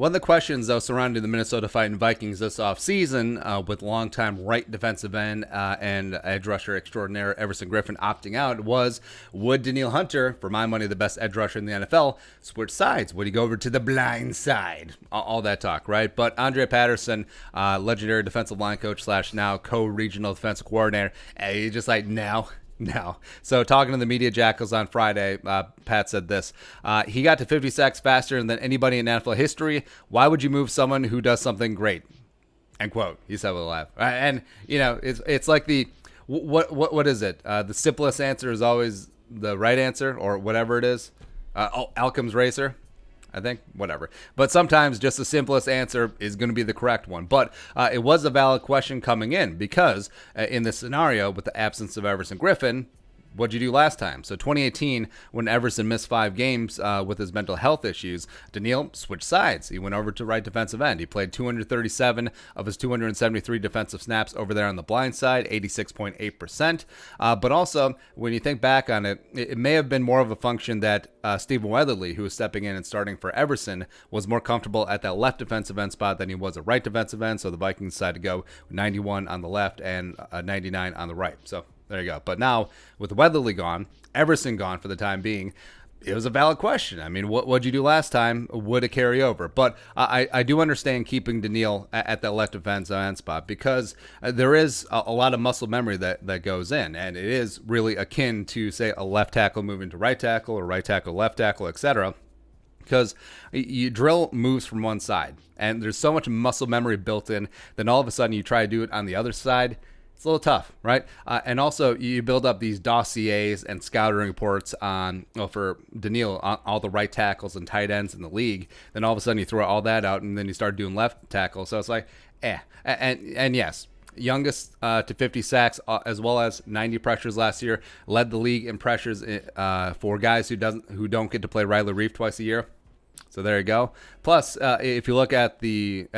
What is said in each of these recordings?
One of the questions, though, surrounding the Minnesota Fighting Vikings this offseason, with longtime right defensive end and edge rusher extraordinaire Everson Griffen opting out, was would Danielle Hunter, for my money the best edge rusher in the NFL, switch sides? Would he go over to the blind side? All that talk, right? But Andre Patterson, legendary defensive line coach / now co-regional defensive coordinator, he's just like, no. So talking to the Media Jackals on Friday, Pat said this. He got to 50 sacks faster than anybody in NFL history. Why would you move someone who does something great? End quote. He said with a laugh. And, it's like what is it? The simplest answer is always the right answer, or whatever it is. Alcom's Racer. I think, whatever. But sometimes just the simplest answer is going to be the correct one. But it was a valid question coming in because in this scenario, with the absence of Everson Griffen, what'd you do last time? So 2018, when Everson missed 5 games with his mental health issues, Danielle switched sides. He went over to right defensive end. He played 237 of his 273 defensive snaps over there on the blind side, 86.8%. But also, when you think back on it, it may have been more of a function that Stephen Weatherly, who was stepping in and starting for Everson, was more comfortable at that left defensive end spot than he was at right defensive end. So the Vikings decided to go 91 on the left and 99 on the right. So there you go. But now, with Weatherly gone, Everson gone for the time being, it was a valid question. I mean, what'd you do last time? Would it carry over? But I do understand keeping Danielle at that left defensive end spot because there is a lot of muscle memory that goes in, and it is really akin to, say, a left tackle moving to right tackle or right tackle, left tackle, etc. Because you drill moves from one side, and there's so much muscle memory built in, then all of a sudden you try to do it on the other side. It's a little tough, right? And also, you build up these dossiers and scouting reports on, for Danielle, on all the right tackles and tight ends in the league. Then all of a sudden, you throw all that out, and then you start doing left tackle. So it's like, And yes, youngest to 50 sacks, as well as 90 pressures last year. Led the league in pressures for guys who don't get to play Riley Reef twice a year. So there you go. Plus, if you look at the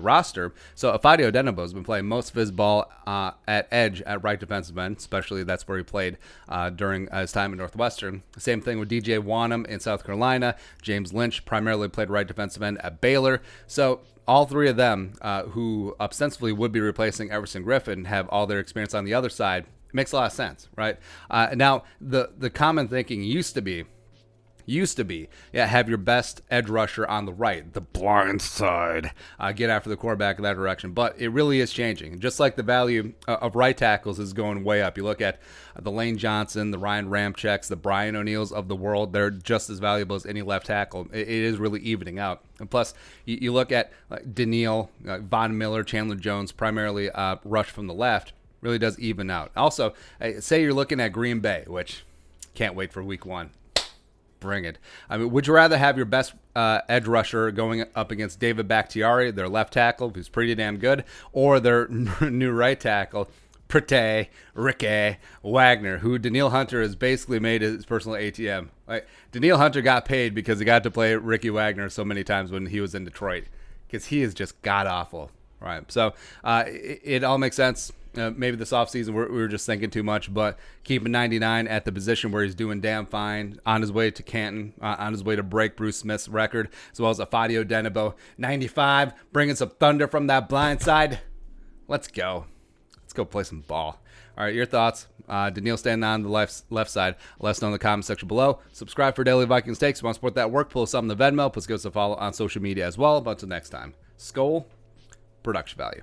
roster, so Afadio Denebo has been playing most of his ball at edge at right defensive end, especially that's where he played during his time at Northwestern. Same thing with DJ Wanham in South Carolina. James Lynch primarily played right defensive end at Baylor. So all three of them, who ostensibly would be replacing Everson Griffen, have all their experience on the other side. It makes a lot of sense, right? Now, the common thinking used to be, have your best edge rusher on the right, the blind side, get after the quarterback in that direction. But it really is changing. Just like the value of right tackles is going way up. You look at the Lane Johnson, the Ryan Ramczyks, the Brian O'Neills of the world, they're just as valuable as any left tackle. It is really evening out. And plus, you look at Danielle, Von Miller, Chandler Jones, primarily rush from the left, really does even out. Also, say you're looking at Green Bay, which can't wait for week 1. Bring it. I mean, would you rather have your best edge rusher going up against David Bakhtiari, their left tackle, who's pretty damn good, or their new right tackle, Ricky Wagner, who Danielle Hunter has basically made his personal ATM? Like, Danielle Hunter got paid because he got to play Ricky Wagner so many times when he was in Detroit, because he is just god-awful. Right. So it all makes sense. Maybe this offseason we were just thinking too much, but keeping 99 at the position where he's doing damn fine, on his way to Canton, on his way to break Bruce Smith's record, as well as Afadio Denebo, 95, bringing some thunder from that blind side. Let's go. Let's go play some ball. All right, your thoughts. Danielle standing on the left side. Let us know in the comment section below. Subscribe for daily Vikings takes. If you want to support that work, pull something to Venmo. Please give us a follow on social media as well. But until next time, Skol, production value.